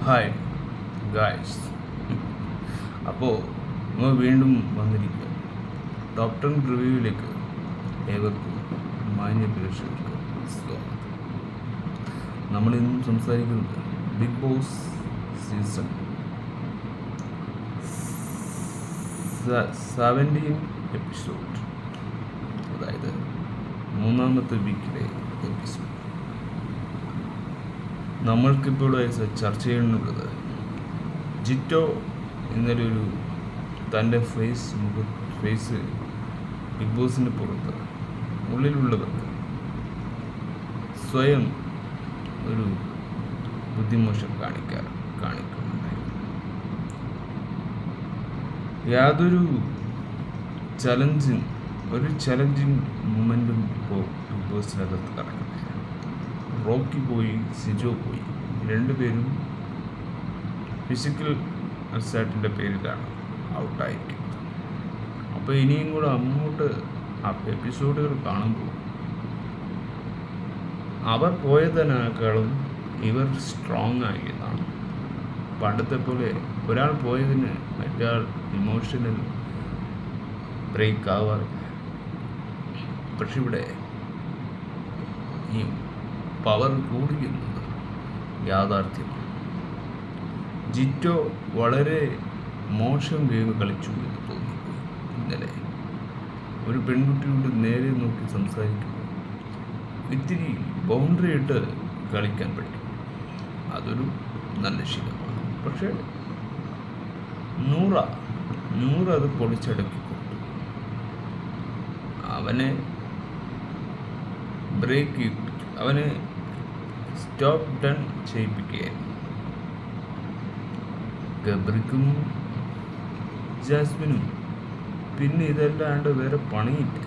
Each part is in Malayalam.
Hi guys. അപ്പോൾ നമ്മൾ വീണ്ടും വന്നിരിക്കുക ടോപ്പ് 10 റിവ്യൂവിലേക്ക്. ഏവർക്കും മാന്യ പ്രേക്ഷകർക്ക് സ്വാഗതം. നമ്മളിന്നും സംസാരിക്കുന്നത് ബിഗ് ബോസ് സീസൺ 17 എപ്പിസോഡ്, അതായത് മൂന്നാമത്തെ വീക്കിലെ എപ്പിസോഡ്. നമ്മൾക്കിപ്പോൾ ചർച്ച ചെയ്യുന്നുള്ളത് ജിറ്റോ ഇന്നലെ തൻ്റെ ഫേസ് ബിഗ് ബോസിന് പുറത്ത് ഉള്ളിലുള്ളവർക്ക് സ്വയം ഒരു ബുദ്ധിമോശം കാണിക്കുന്നുണ്ടായിരുന്നു. യാതൊരു ചലഞ്ചിങ് മൊമെൻറ്റും ഇപ്പോൾ ബിഗ് ബോസിനകത്ത് നടക്കുന്നില്ല. റോക്കി പോയി, സിജോ പോയി, രണ്ടുപേരും ഫിസിക്കൽ അസാൾട്ടിൻ്റെ പേരിലാണ് ഔട്ടായിരിക്കുന്നത്. അപ്പോൾ ഇനിയും കൂടെ അങ്ങോട്ട് ആ എപ്പിസോഡുകൾ കാണുമ്പോൾ അവർ പോയതിനേക്കാളും ഇവർ സ്ട്രോങ് ആയി എന്നാണ്. പണ്ടത്തെ പോലെ ഒരാൾ പോയതിന് മറ്റാൾ ഇമോഷണൽ ബ്രേക്ക് ആവാറില്ല. പക്ഷെ ഇവിടെ ഈ പവർ കൂടുന്നത് യാഥാർത്ഥ്യമാണ്. ജിറ്റോ വളരെ മോശം ഗെയിം കളിച്ചു എന്ന് തോന്നിപ്പോയി. ഇന്നലെ ഒരു പെൺകുട്ടിയോട് നേരെ നോക്കി സംസാരിക്കുമ്പോൾ ഇത്തിരി ബൗണ്ടറി ഇട്ട് കളിക്കാൻ പറ്റും. അതൊരു നല്ല ശീലമാണ്. പക്ഷേ നൂറ് അത് പൊളിച്ചടക്കിക്കൊണ്ടു. അവനെ അവനെ സ്റ്റോപ്പ് ഡൺ ചെയ്യിപ്പിക്കുകയായിരുന്നു. ഗബ്രിക്കും ജാസ്മിനും പിന്നെ ഇതല്ലാണ്ട് വേറെ പണിയില്ല.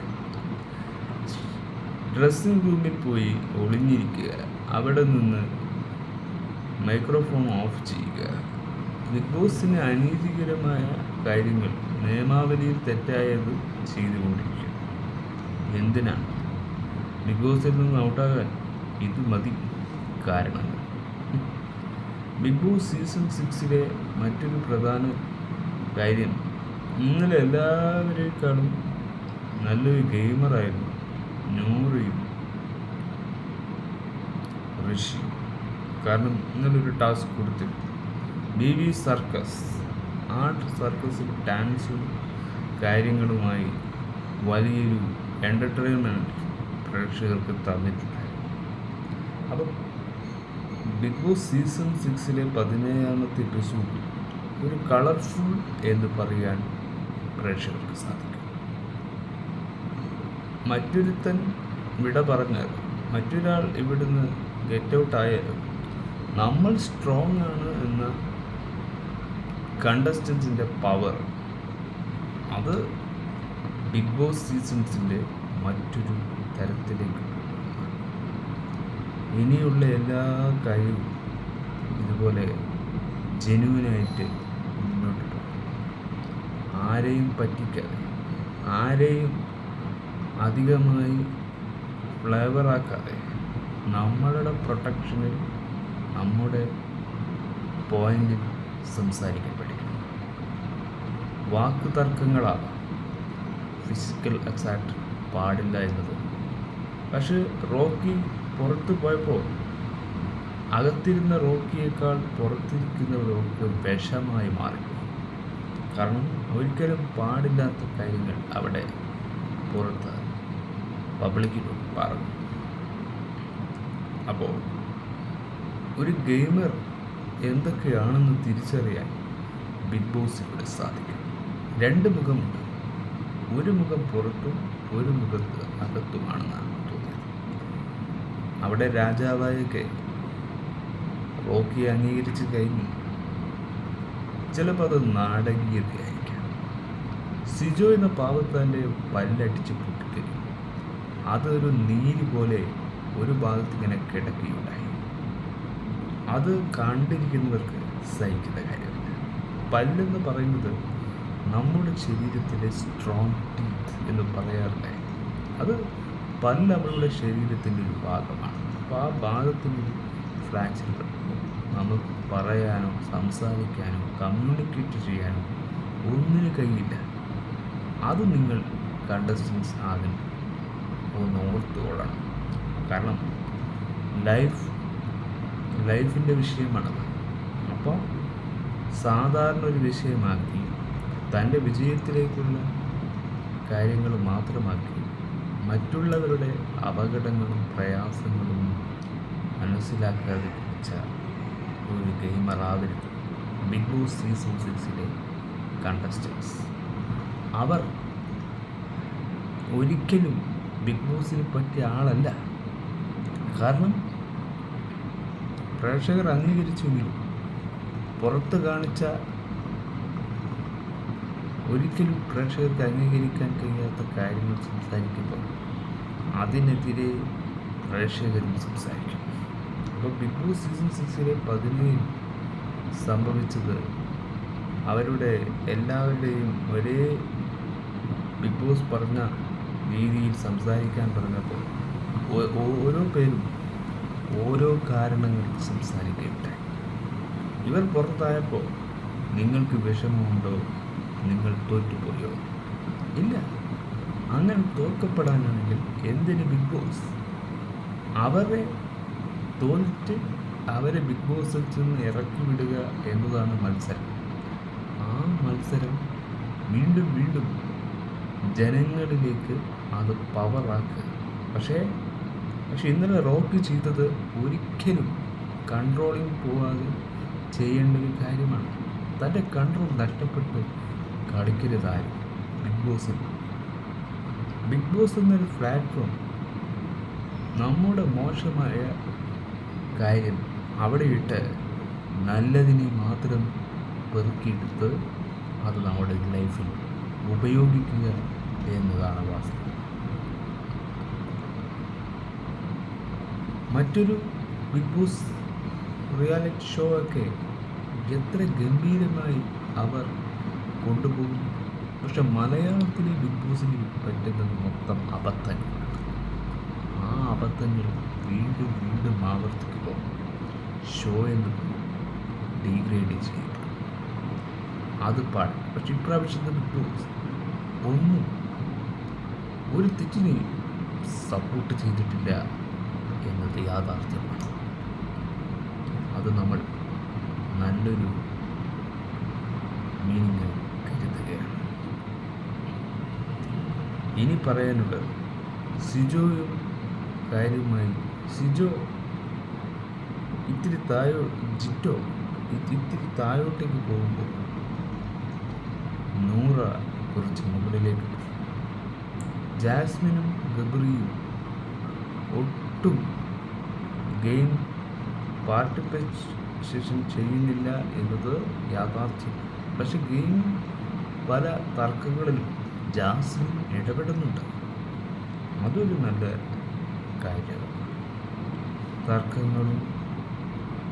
ഡ്രസ്സിംഗ് റൂമിൽ പോയി ഒളിഞ്ഞിരിക്കുക, അവിടെ നിന്ന് മൈക്രോഫോൺ ഓഫ് ചെയ്യുക, ബിഗ് ബോസിന് അനീതികരമായ കാര്യങ്ങൾ നിയമാവലിയിൽ തെറ്റായത് ചെയ്തുകൊണ്ടിരിക്കുക. എന്തിനാണ് ബിഗ് ബോസിൽ നിന്ന് ഔട്ടാകാൻ ഇത് മതി കാരണങ്ങൾ. ബിഗ് ബോസ് സീസൺ 6 മറ്റൊരു പ്രധാന കാര്യം, ഇന്നലെ എല്ലാവരേക്കാളും നല്ലൊരു ഗെയിമറായിരുന്നു നൂറയും ഋഷി. കാരണം ഇന്നലൊരു ടാസ്ക് കൊടുത്തിട്ട് BB സർക്കസ്, ആർട്ട് സർക്കസിൽ ഡാൻസും കാര്യങ്ങളുമായി വലിയൊരു എൻ്റർടൈൻമെൻറ്റ് പ്രേക്ഷകർക്ക് തന്നിട്ടുണ്ട്. അപ്പം ബിഗ് ബോസ് സീസൺ 6 17ാമത്തെ എപ്പിസോഡിൽ ഒരു കളർഫുൾ എന്ന് പറയാൻ പ്രേക്ഷകർക്ക് സാധിക്കും. മറ്റൊരുത്തൻ വിട പറഞ്ഞാൽ, മറ്റൊരാൾ ഇവിടുന്ന് ഗെറ്റ് ഔട്ട് ആയാലും നമ്മൾ സ്ട്രോങ് ആണ് എന്ന കണ്ടസ്റ്റൻസിൻ്റെ പവർ, അത് ബിഗ് ബോസ് സീസൺസിൻ്റെ മറ്റൊരു തരത്തിലേക്ക് ഇനിയുള്ള എല്ലാ കാര്യവും ഇതുപോലെ ജെന്യുവനായിട്ട് മുന്നോട്ട് പോകും. ആരെയും പറ്റിക്കാതെ, ആരെയും അധികമായി ഫ്ലേവറാക്കാതെ, നമ്മളുടെ പ്രൊട്ടക്ഷനിൽ, നമ്മുടെ പോയിന്റിൽ സംസാരിക്കാൻ പഠിക്കണം. വാക്ക് തർക്കങ്ങളാകാം, ഫിസിക്കൽ അറ്റാക്ക് പാടില്ല എന്നത്. പക്ഷെ റോക്കി പുറത്ത് പോയപ്പോൾ അകത്തിരുന്ന റോക്കിയേക്കാൾ പുറത്തിരിക്കുന്ന റോക്കി വിഷമായി മാറിപ്പോയി. കാരണം ഒരിക്കലും പാടില്ലാത്ത കാര്യങ്ങൾ അവിടെ പുറത്ത് പബ്ലിക്കിൽ പറഞ്ഞു. അപ്പോൾ ഒരു ഗെയിമർ എന്തൊക്കെയാണെന്ന് തിരിച്ചറിയാൻ ബിഗ് ബോസിലൂടെ സാധിക്കും. രണ്ട് മുഖമുണ്ട്. ഒരു മുഖം പുറത്തും ഒരു മുഖത്ത് അകത്തുമാണെന്നാണ് തോന്നിയത്. അവിടെ രാജാവായൊക്കെ റോക്കി അംഗീകരിച്ച് കഴിഞ്ഞു. ചിലപ്പോൾ അത് നാടകീയതയായിരിക്കാം. സിജോ എന്ന പാവത്താൻ്റെ പല്ലടിച്ച് പൊട്ടിക്കരും. അതൊരു നീര് പോലെ ഒരു ഭാഗത്ത് ഇങ്ങനെ കിടക്കുകയുണ്ടായി. അത് കണ്ടിരിക്കുന്നവർക്ക് സഹിക്കുന്ന കാര്യമില്ല. പല്ലെന്ന് പറയുന്നത് നമ്മുടെ ശരീരത്തിലെ സ്ട്രോങ് ടീത്ത് എന്ന് പറയാറില്ലേ, അത് പല്ല് നമ്മളുടെ ശരീരത്തിൻ്റെ ഒരു ഭാഗമാണ്. അപ്പോൾ ആ ഭാഗത്തിന് ഫ്രാക്ചർ നമുക്ക് പറയാനോ സംസാരിക്കാനോ കമ്മ്യൂണിക്കേറ്റ് ചെയ്യാനോ ഒന്നിനും കഴിയില്ല. അത് നിങ്ങൾ കണ്ടസ്റ്റൻസ് ആദ്യം ഒന്ന് ഓർത്തുകൊള്ളണം. കാരണം ലൈഫിൻ്റെ വിഷയമാണത്. അപ്പോൾ സാധാരണ ഒരു വിഷയമാക്കി തൻ്റെ വിജയത്തിലേക്കുള്ള കാര്യങ്ങൾ മാത്രമാക്കി മറ്റുള്ളവരുടെ അപകടങ്ങളും പ്രയാസങ്ങളും മനസ്സിലാക്കാതെ വെച്ച ഒരു ഗെയിമർ ആവരുത് ബിഗ് ബോസ് സീസൺ 6 കണ്ടസ്റ്റൻസ്. അവർ ഒരിക്കലും ബിഗ് ബോസിന് പറ്റിയ ആളല്ല. കാരണം പ്രേക്ഷകർ അംഗീകരിച്ചെങ്കിലും പുറത്ത് കാണിച്ച ഒരിക്കലും പ്രേക്ഷകർക്ക് അംഗീകരിക്കാൻ കഴിയാത്ത കാര്യങ്ങൾ സംസാരിക്കുമ്പോൾ അതിനെതിരെ പ്രേക്ഷകരും സംസാരിക്കും. അപ്പോൾ ബിഗ് ബോസ് സീസൺ 6 17 സംഭവിച്ചത് അവരുടെ എല്ലാവരുടെയും ഒരേ ബിഗ് ബോസ് പറഞ്ഞ രീതിയിൽ സംസാരിക്കാൻ പറഞ്ഞപ്പോൾ ഓരോ പേരും ഓരോ കാരണങ്ങൾ സംസാരിക്കുകയുണ്ടായി. ഇവർ പുറത്തായപ്പോൾ നിങ്ങൾക്ക് വിഷമമുണ്ടോ, നിങ്ങൾ തോറ്റുപോയോ? ഇല്ല. അങ്ങനെ തോൽക്കപ്പെടാനാണെങ്കിൽ എന്തിന് ബിഗ് ബോസ്? അവരെ തോൽറ്റ് അവരെ ബിഗ് ബോസിൽ നിന്ന് ഇറക്കി വിടുക എന്നതാണ് മത്സരം. ആ മത്സരം വീണ്ടും വീണ്ടും ജനങ്ങളിലേക്ക് അത് പവറാക്കുക. പക്ഷേ ഇന്നലെ റോക്കി ചെയ്തത് ഒരിക്കലും കൺട്രോളിങ് പോകാതെ ചെയ്യേണ്ട ഒരു കാര്യമാണ്. തൻ്റെ കൺട്രോൾ നഷ്ടപ്പെട്ട് കളിക്കരുതാരും ബിഗ് ബോസിൽ. ബിഗ് ബോസ് എന്നൊരു പ്ലാറ്റ്ഫോം നമ്മുടെ മോശമായ കാര്യം അവിടെ ഇട്ട് നല്ലതിനെ മാത്രം പെറുക്കിയെടുത്ത് അത് നമ്മുടെ ലൈഫിൽ ഉപയോഗിക്കുക എന്നതാണ് വാസ്തവം. മറ്റൊരു ബിഗ് ബോസ് റിയാലിറ്റി ഷോ ഒക്കെ എത്ര ഗംഭീരമായി അവർ കൊണ്ടുപോകുന്നു. പക്ഷെ മലയാളത്തിലെ ബിഗ് ബോസിന് പറ്റുന്നത് മൊത്തം അബദ്ധങ്ങളാണ്. ആ അബദ്ധങ്ങൾ വീണ്ടും വീണ്ടും ആവർത്തിക്കുമ്പോൾ ഷോ എന്നത് ഡീഗ്രേഡ് ചെയ്യപ്പെടും. അത് പാടും. പക്ഷെ ഇപ്രാവശ്യത്തെ ബിഗ് ബോസ് ഒന്നും ഒരു തെറ്റിനെയും സപ്പോർട്ട് ചെയ്തിട്ടില്ല എന്നത് യാഥാർത്ഥ്യമാണ്. അത് നമ്മൾ നല്ലൊരു മീനിങ് കരുതുകയാണ്. ഇനി പറയാനുള്ളത് സിജോയും കാര്യമായി സിജോ ഇത്തിരി താഴോട്ടേക്ക് പോകുമ്പോൾ നൂറ കുറച്ച് മുകളിലേക്ക് പോകും. ജാസ്മിനും ഗബ്രിയും ഒട്ടും ഗെയിം പാർട്ടിസിപ്പേഷൻ ചെയ്യുന്നില്ല എന്നത് യാഥാർത്ഥ്യം. പക്ഷെ ഗെയിം പല തർക്കങ്ങളിലും ജാസ്മിൻ ഇടപെടുന്നുണ്ട്. അതൊരു നല്ല കാര്യമാണ്. തർക്കങ്ങളും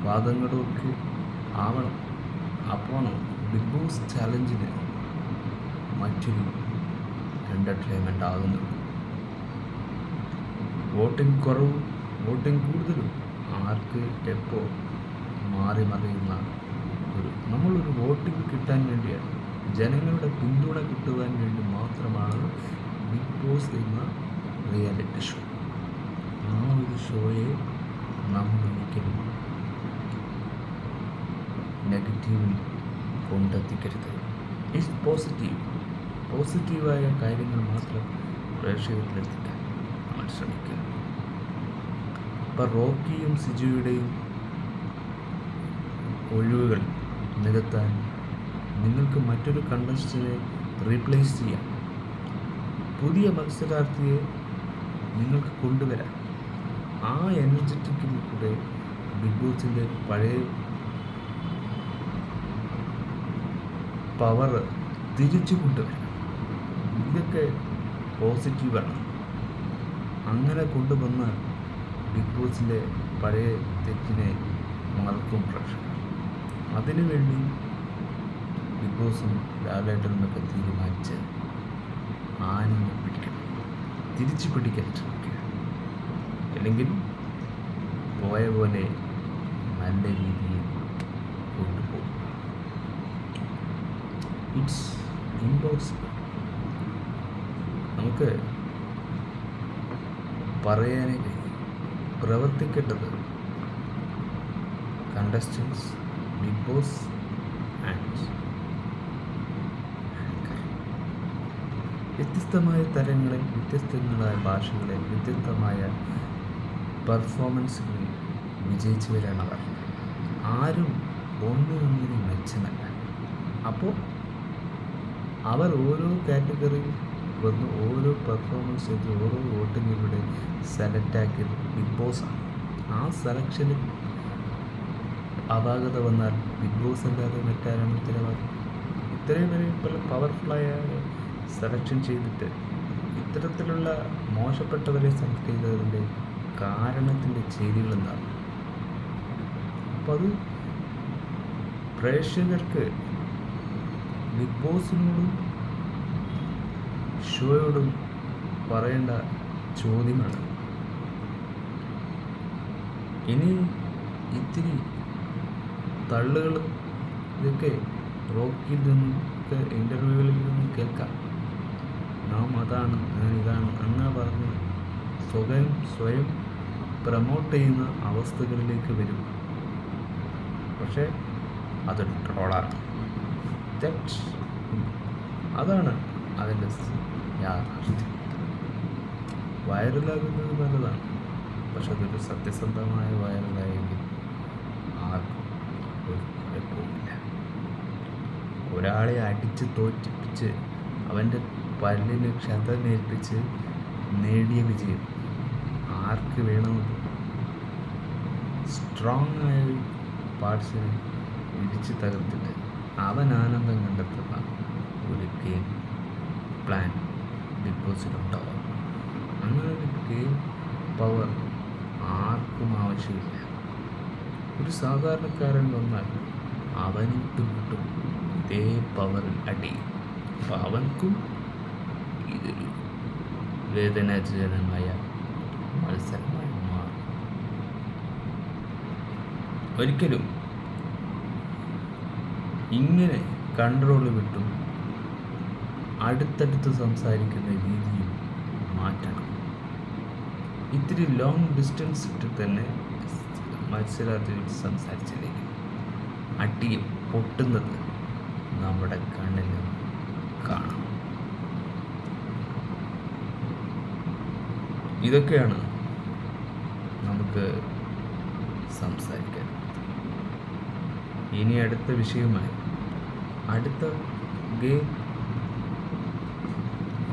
വാദങ്ങളും ഒക്കെ ആവണം. അപ്പോൾ ബിഗ് ബോസ് ചാലഞ്ചിന് മറ്റൊരു എൻ്റർടൈൻമെൻ്റ് ആകുന്നുള്ളൂ. വോട്ടിംഗ് കുറവും വോട്ടിംഗ് കൂടുതലും ആർക്ക് എപ്പോൾ മാറി മറിയുന്ന നമ്മളൊരു വോട്ടിംഗ് കിട്ടാൻ വേണ്ടിയാണ്, ജനങ്ങളുടെ പിന്തുണ കിട്ടുവാൻ വേണ്ടി മാത്രമാണ് ബിഗ് ബോസ് എന്ന റിയാലിറ്റി ഷോ. ആ ഒരു ഷോയെ നമ്മൾ ഒരിക്കലും നെഗറ്റീവിൽ കൊണ്ടെത്തിക്കരുത്. ഇറ്റ്സ് പോസിറ്റീവായ കാര്യങ്ങൾ മാത്രം പ്രേക്ഷകരിലെത്തിക്കാൻ നമ്മൾ ശ്രമിക്കുക. ഇപ്പം റോക്കിയും സിജുയുടെയും ഒഴിവുകൾ നികത്താൻ നിങ്ങൾക്ക് മറ്റൊരു കണ്ടസ്റ്റൻറ്റിനെ റീപ്ലേസ് ചെയ്യാം. പുതിയ മത്സരാർത്ഥിയെ നിങ്ങൾക്ക് കൊണ്ടുവരാം. ആ എനർജറ്റിക്കിൽ കൂടെ ബിഗ് ബോസിൻ്റെ പഴയ പവർ തിരിച്ചു കൊണ്ടുവരാം. ഇതൊക്കെ പോസിറ്റീവാണ്. അങ്ങനെ കൊണ്ടുവന്നാൽ ബിഗ് ബോസിൻ്റെ പഴയ തെറ്റിനെ മറക്കും പ്രേക്ഷകർ. അതിനുവേണ്ടി ബിഗ് ബോസും ലാലേട്ടനൊക്കെ തീരുമാനിച്ച് ആനയെ പിടിക്കണം, തിരിച്ചു പിടിക്കാൻ ശ്രമിക്കുക. അല്ലെങ്കിൽ പോയ പോലെ നല്ല രീതിയിൽ ഇറ്റ്സ് ഇമ്പോസിബിൾ. നമുക്ക് പറയാനേ കഴിയും. പ്രവർത്തിക്കേണ്ടത് contestants, big boss and anchor. വ്യത്യസ്തമായ തരങ്ങളിൽ, വ്യത്യസ്തങ്ങളായ ഭാഷകളിൽ, വ്യത്യസ്തമായ പെർഫോമൻസുകളിൽ വിജയിച്ചവരാണ് അവർ. ആരും ഒന്നിനൊന്നിനും മെച്ചമല്ല. അപ്പോൾ അവർ ഓരോ കാറ്റഗറിയിൽ വന്ന് ഓരോ പെർഫോമൻസ് ചെയ്ത് ഓരോ വോട്ടിങ്ങിലൂടെ സെലക്റ്റാക്കിയത് ബിഗ് ബോസാണ്. ആ സെലക്ഷനിൽ അപാകത വന്നാൽ ബിഗ് ബോസ് അല്ലാതെ മറ്റാരാണ് ഉത്തരവാദി? ഇത്രയും വരെ പല പവർഫുള്ളായ സെലക്ഷൻ ചെയ്തിട്ട് ഇത്തരത്തിലുള്ള മോശപ്പെട്ടവരെ സെലക്ട് ചെയ്തതിൻ്റെ കാരണത്തിൻ്റെ ചെയ്തികൾ എന്താണ്? അപ്പോൾ അത് പ്രേക്ഷകർക്ക് ബിഗ് ബോസിനോടും ഷോയോടും പറയേണ്ട ചോദ്യമാണ്. ഇനി ഇത്തിരി തള്ളുകളും ഇതൊക്കെ റോക്കിൽ നിന്നൊക്കെ ഇൻ്റർവ്യൂകളിൽ നിന്നും കേൾക്കാം. നാം അതാണ്, ഞാൻ ഇതാണ് അങ്ങനെ പറഞ്ഞ് സ്വയം പ്രമോട്ട് ചെയ്യുന്ന അവസ്ഥകളിലേക്ക് വരും. പക്ഷേ അതൊരു ട്രോളാണ്. അതാണ് അതിൻ്റെ യാഥാർത്ഥ്യം. വൈറലാകുന്നത് നല്ലതാണ്, പക്ഷെ അതൊരു സത്യസന്ധമായ വൈറലായെങ്കിൽ ആർക്കും ഒരു കുഴപ്പമില്ല. ഒരാളെ അടിച്ച് തോറ്റിപ്പിച്ച് അവൻ്റെ പല്ലിന് ക്ഷതമേൽപ്പിച്ച് നേടിയ വിജയം ആർക്ക് വേണമെന്ന്? സ്ട്രോങ് ആയ പാർട്സിനെ ഇടിച്ച് തകർത്തിട്ട് അവൻ ആനന്ദം കണ്ടെത്തുന്ന ഒരു ഗെയിം പ്ലാൻ ബിഗ് ബോസിലുണ്ടാവും. അങ്ങനെ ഒരു ഗെയിം പവർ ആർക്കും ആവശ്യമില്ല. ഒരു സാധാരണക്കാരൻ വന്നാൽ അവനിട്ടും കിട്ടും ഇതേ പവറിൽ അടി. അപ്പം അവൻക്കും ഇതൊരു വേദനാജനകമായ മത്സരമായി മാറും. ഒരിക്കലും ഇങ്ങനെ കൺട്രോൾ വിട്ടും അടുത്തടുത്ത് സംസാരിക്കുന്ന രീതിയും മാറ്റണം. ഇത്തിരി ലോങ് ഡിസ്റ്റൻസ് ഇട്ട് തന്നെ മത്സരാർത്ഥികൾ സംസാരിച്ചില്ലെങ്കിൽ അടിയും പൊട്ടുന്നത് നമ്മുടെ കണ്ണിൽ നിന്ന് കാണാം. ഇതൊക്കെയാണ് നമുക്ക് സംസാരിക്കാൻ. ഇനി അടുത്ത വിഷയമായി അടുത്ത ഗെയിം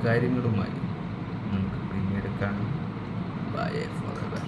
കാര്യങ്ങളുമായി നമുക്ക് പിന്നീട് കാണാം. Bye for ever.